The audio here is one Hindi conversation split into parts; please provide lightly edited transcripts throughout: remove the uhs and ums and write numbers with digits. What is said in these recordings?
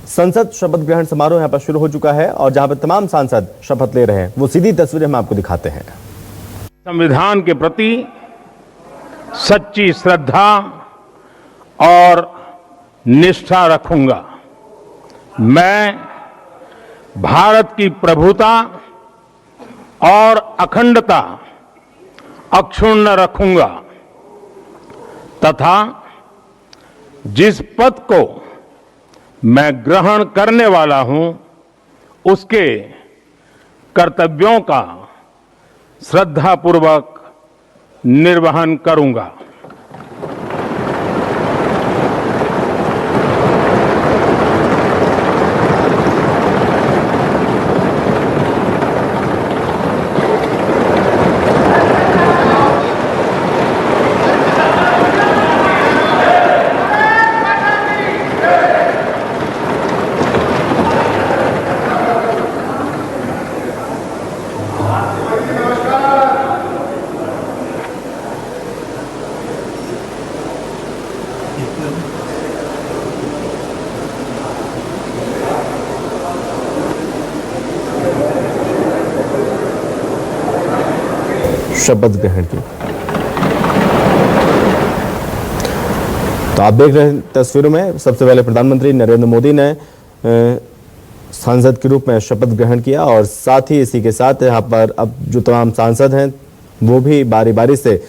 संसद शपथ ग्रहण समारोह यहाँ पर शुरू हो चुका है और जहां पर तमाम सांसद शपथ ले रहे हैं, वो सीधी तस्वीरें हम आपको दिखाते हैं। संविधान के प्रति सच्ची श्रद्धा और निष्ठा रखूंगा। मैं भारत की प्रभुता और अखंडता अक्षुण्ण रखूंगा तथा जिस पद को मैं ग्रहण करने वाला हूं उसके कर्तव्यों का श्रद्धापूर्वक निर्वहन करूंगा। शपथ ग्रहण की तो आप देख रहे हैं तस्वीरों में, सबसे पहले प्रधानमंत्री नरेंद्र मोदी ने सांसद के रूप में शपथ ग्रहण किया और साथ ही इसी के साथ यहाँ पर अब जो तमाम सांसद हैं वो भी बारी बारी से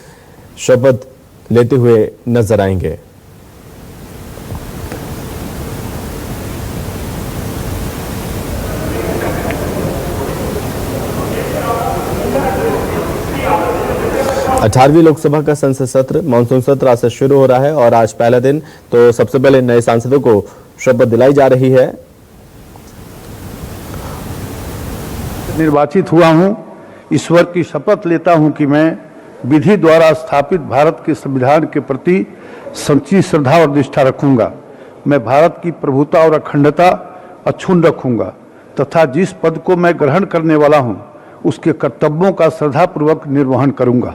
शपथ लेते हुए नजर आएंगे। अठारहवीं लोकसभा का संसद सत्र, मानसून सत्र आज से शुरू हो रहा है और आज पहला दिन, तो सबसे पहले नए सांसदों को शपथ दिलाई जा रही है। निर्वाचित हुआ हूं, ईश्वर की शपथ लेता हूं कि मैं विधि द्वारा स्थापित भारत के संविधान के प्रति सच्ची श्रद्धा और निष्ठा रखूंगा। मैं भारत की प्रभुता और अखंडता अक्षुण्ण रखूंगा तथा जिस पद को मैं ग्रहण करने वाला हूं उसके कर्तव्यों का श्रद्धापूर्वक निर्वहन करूंगा।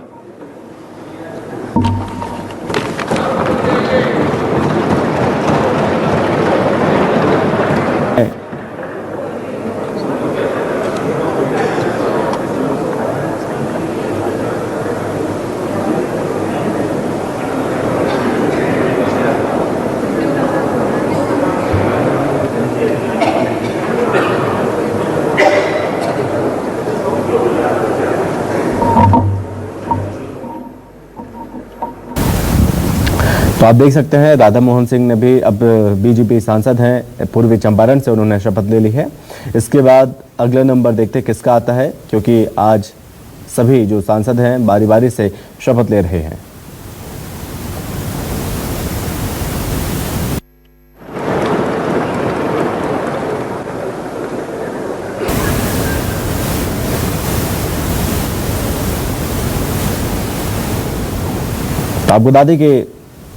तो आप देख सकते हैं राधा मोहन सिंह ने भी, अब बीजेपी सांसद हैं पूर्वी चंपारण से, उन्होंने शपथ ले ली है। इसके बाद अगला नंबर देखते हैं किसका आता है, क्योंकि आज सभी जो सांसद हैं बारी बारी से शपथ ले रहे हैं। तो आपको बता दें कि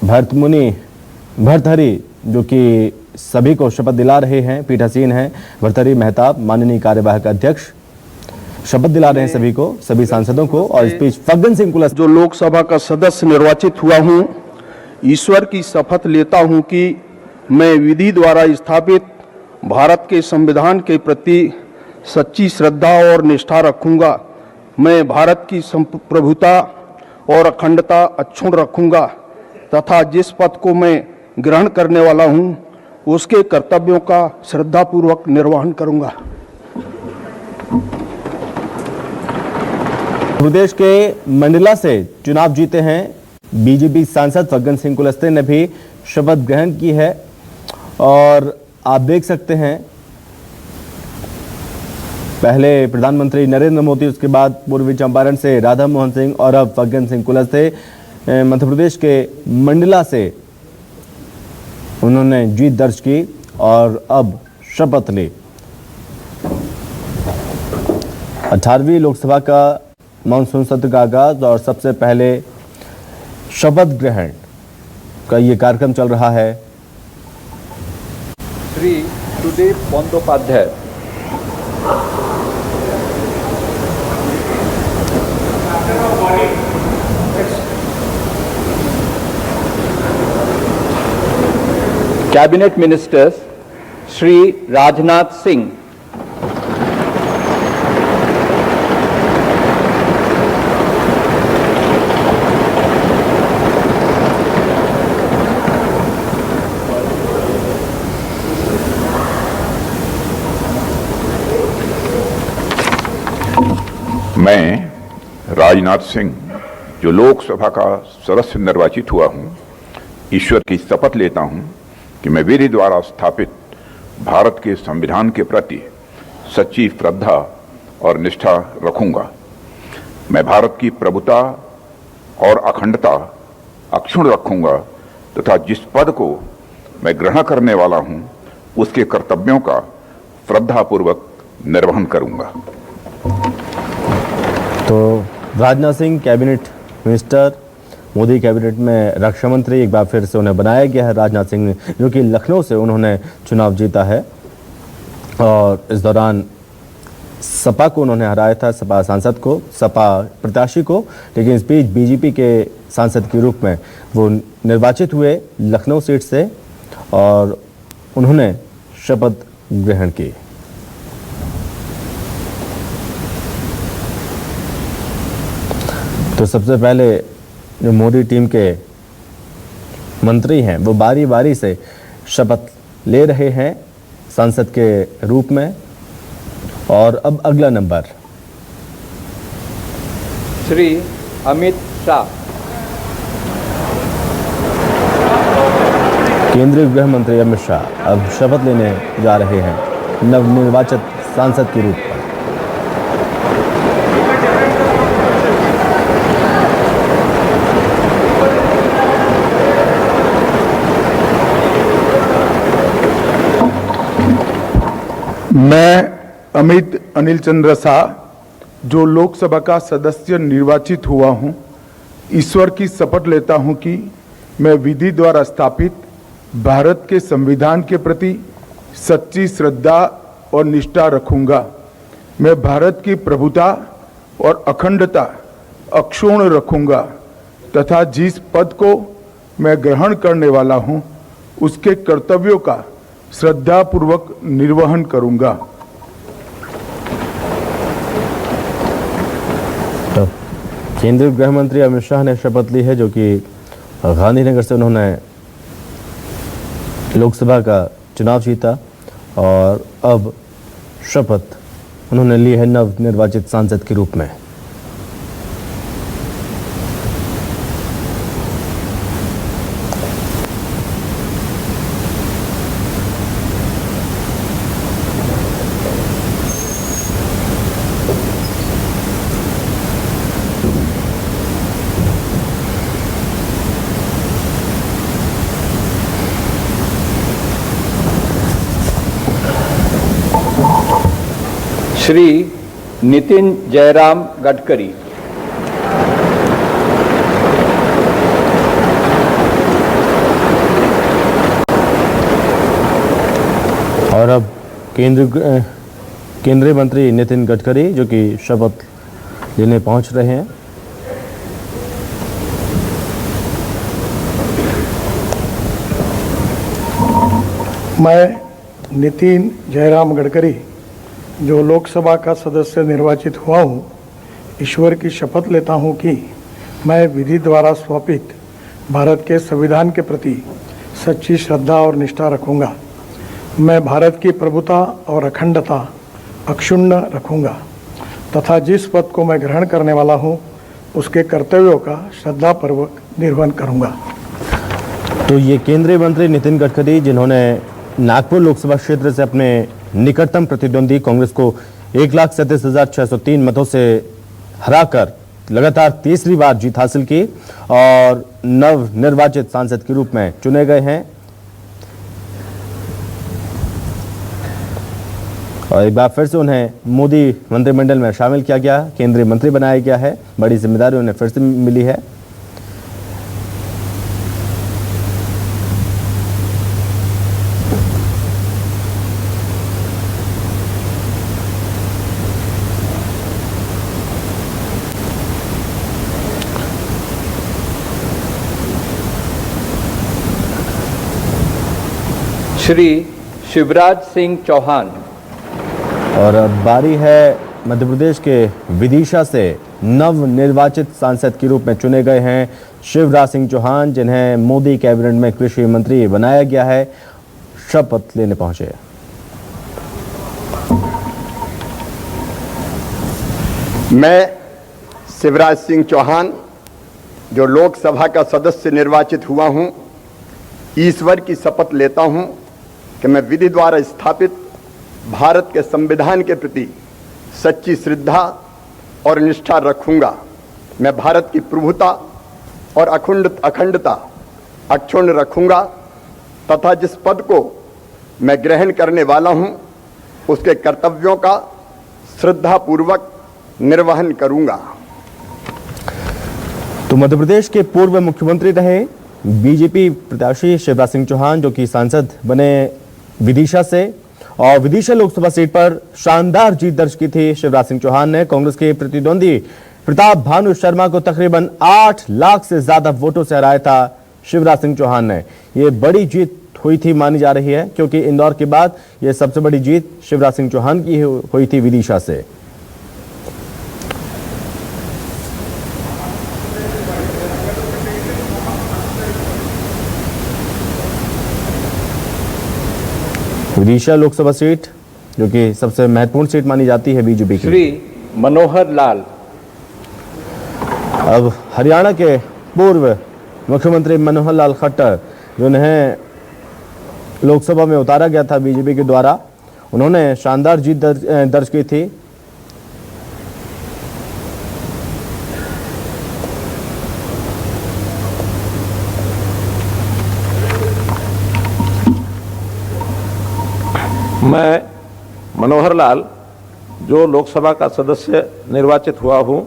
भर्तहरी जो कि सभी को शपथ दिला रहे हैं, पीठासीन हैं भर्तहरी मेहताब, माननीय कार्यवाहक अध्यक्ष शपथ दिला रहे हैं सभी को, सभी सांसदों को। और स्पीच फग्गन सिंह कुलस्ते। जो लोकसभा का सदस्य निर्वाचित हुआ हूं, ईश्वर की शपथ लेता हूं कि मैं विधि द्वारा स्थापित भारत के संविधान के प्रति सच्ची श्रद्धा और निष्ठा रखूंगा। मैं भारत की प्रभुता और अखंडता अक्षुण्ण रखूंगा तथा जिस पद को मैं ग्रहण करने वाला हूं उसके कर्तव्यों का श्रद्धापूर्वक निर्वहन करूंगा। प्रदेश के मंडला से चुनाव जीते हैं बीजेपी सांसद फग्गन सिंह कुलस्ते ने भी शपथ ग्रहण की है और आप देख सकते हैं पहले प्रधानमंत्री नरेंद्र मोदी, उसके बाद पूर्वी चंपारण से राधा मोहन सिंह और अब फग्गन सिंह कुलस्ते मध्य प्रदेश के मंडला से उन्होंने जीत दर्ज की और अब शपथ ली। 18वीं लोकसभा का मानसून सत्र का आगाज और सबसे पहले शपथ ग्रहण का ये कार्यक्रम चल रहा है। श्री सुदीप बंदोपाध्याय। Cabinet Ministers Shri Rajnath Singh. मैं राजनाथ सिंह जो लोकसभा का सदस्य निर्वाचित हुआ हूं, ईश्वर की शपथ लेता हूं कि मैं विधि द्वारा स्थापित भारत के संविधान के प्रति सच्ची श्रद्धा और निष्ठा रखूंगा। मैं भारत की प्रभुता और अखंडता अक्षुण्ण रखूंगा तथा जिस पद को मैं ग्रहण करने वाला हूं उसके कर्तव्यों का श्रद्धापूर्वक निर्वहन करूंगा। तो Rajnath Singh cabinet minister, Modi cabinet में रक्षा मंत्री, एक बार फिर से उन्हें बनाया गया है। राजनाथ सिंह ने, जो कि लखनऊ से उन्होंने चुनाव जीता है और इस दौरान सपा को उन्होंने हराया था, सपा सांसद को, सपा प्रत्याशी को, लेकिन इस बीच बीजेपी के सांसद के रूप में वो निर्वाचित हुए लखनऊ सीट से और उन्होंने शपथ ग्रहण की। तो सबसे पहले जो मोदी टीम के मंत्री हैं वो बारी बारी से शपथ ले रहे हैं सांसद के रूप में। और अब अगला नंबर श्री अमित शाह। केंद्रीय गृह मंत्री अमित शाह अब शपथ लेने जा रहे हैं नवनिर्वाचित सांसद के रूप में। मैं अमित अनिल चंद्र शाह जो लोकसभा का सदस्य निर्वाचित हुआ हूं, ईश्वर की शपथ लेता हूं कि मैं विधि द्वारा स्थापित भारत के संविधान के प्रति सच्ची श्रद्धा और निष्ठा रखूंगा। मैं भारत की प्रभुता और अखंडता अक्षुण्ण रखूंगा तथा जिस पद को मैं ग्रहण करने वाला हूं उसके कर्तव्यों का श्रद्धापूर्वक निर्वहन करूंगा। तो केंद्रीय गृह मंत्री अमित शाह ने शपथ ली है, जो कि गांधीनगर से उन्होंने लोकसभा का चुनाव जीता और अब शपथ उन्होंने ली है नवनिर्वाचित सांसद के रूप में। श्री नितिन जयराम गडकरी। और अब केंद्रीय मंत्री नितिन गडकरी जो कि शपथ लेने पहुंच रहे हैं। मैं नितिन जयराम गडकरी जो लोकसभा का सदस्य निर्वाचित हुआ हूँ, ईश्वर की शपथ लेता हूँ कि मैं विधि द्वारा स्थापित भारत के संविधान के प्रति सच्ची श्रद्धा और निष्ठा रखूँगा। मैं भारत की प्रभुता और अखंडता अक्षुण्ण रखूँगा तथा जिस पद को मैं ग्रहण करने वाला हूँ उसके कर्तव्यों का श्रद्धापूर्वक निर्वहन करूँगा। तो ये केंद्रीय मंत्री नितिन गडकरी, जिन्होंने नागपुर लोकसभा क्षेत्र से अपने निकटतम प्रतिद्वंदी कांग्रेस को 1,37,603 मतों से हराकर लगातार तीसरी बार जीत हासिल की और नवनिर्वाचित सांसद के रूप में चुने गए हैं। और एक बार फिर से उन्हें मोदी मंत्रिमंडल में शामिल किया गया, केंद्रीय मंत्री बनाया गया है। बड़ी जिम्मेदारी उन्हें फिर से मिली है। श्री शिवराज सिंह चौहान। और अब बारी है मध्य प्रदेश के विदिशा से नव निर्वाचित सांसद के रूप में चुने गए हैं शिवराज सिंह चौहान, जिन्हें मोदी कैबिनेट में कृषि मंत्री बनाया गया है, शपथ लेने पहुंचे। मैं शिवराज सिंह चौहान, जो लोकसभा का सदस्य निर्वाचित हुआ हूं, ईश्वर की शपथ लेता हूं कि मैं विधि द्वारा स्थापित भारत के संविधान के प्रति सच्ची श्रद्धा और निष्ठा रखूंगा। मैं भारत की प्रभुता और अखंडता अक्षुण्ण रखूंगा तथा जिस पद को मैं ग्रहण करने वाला हूं, उसके कर्तव्यों का श्रद्धापूर्वक निर्वहन करूंगा। तो मध्य प्रदेश के पूर्व मुख्यमंत्री रहे बीजेपी प्रत्याशी शिवराज सिंह चौहान, जो कि सांसद बने विदिशा से, और विदिशा लोकसभा सीट पर शानदार जीत दर्ज की थी शिवराज सिंह चौहान ने। कांग्रेस के प्रतिद्वंदी प्रताप भानु शर्मा को तकरीबन 8 लाख से ज्यादा वोटों से हराया था शिवराज सिंह चौहान ने। यह बड़ी जीत हुई थी मानी जा रही है, क्योंकि इंदौर के बाद यह सबसे बड़ी जीत शिवराज सिंह चौहान की हुई थी विदिशा से। विदिशा लोकसभा सीट, जो कि सबसे महत्वपूर्ण सीट मानी जाती है बीजेपी की। श्री मनोहर लाल। अब हरियाणा के पूर्व मुख्यमंत्री मनोहर लाल खट्टर, जिन्हें लोकसभा में उतारा गया था बीजेपी के द्वारा, उन्होंने शानदार जीत दर्ज की थी। मैं मनोहर लाल, जो लोकसभा का सदस्य निर्वाचित हुआ हूं,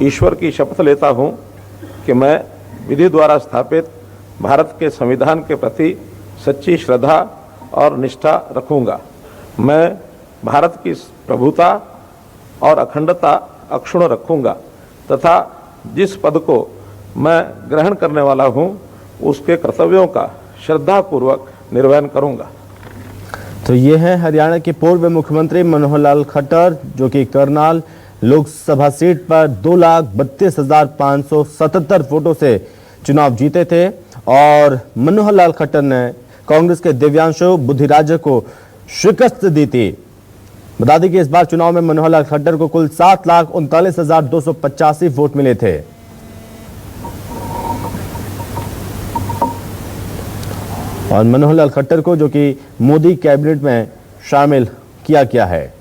ईश्वर की शपथ लेता हूं कि मैं विधि द्वारा स्थापित भारत के संविधान के प्रति सच्ची श्रद्धा और निष्ठा रखूंगा। मैं भारत की प्रभुता और अखंडता अक्षुण्ण रखूंगा तथा जिस पद को मैं ग्रहण करने वाला हूं, उसके कर्तव्यों का श्रद्धापूर्वक निर्वहन करूंगा। तो ये हैं हरियाणा के पूर्व मुख्यमंत्री मनोहर लाल खट्टर, जो कि करनाल लोकसभा सीट पर 2,32,577 वोटों से चुनाव जीते थे। और मनोहर लाल खट्टर ने कांग्रेस के दिव्यांशु बुद्धिराज को शिकस्त दी थी। बता दें कि इस बार चुनाव में मनोहर लाल खट्टर को कुल 7,39,285 वोट मिले थे। और मनोहर लाल खट्टर को, जो कि मोदी कैबिनेट में शामिल किया गया है।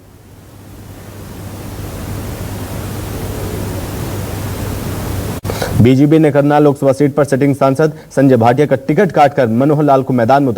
बीजेपी ने करनाल लोकसभा सीट पर सिटिंग सांसद संजय भाटिया का टिकट काटकर मनोहर लाल को मैदान में उतारा।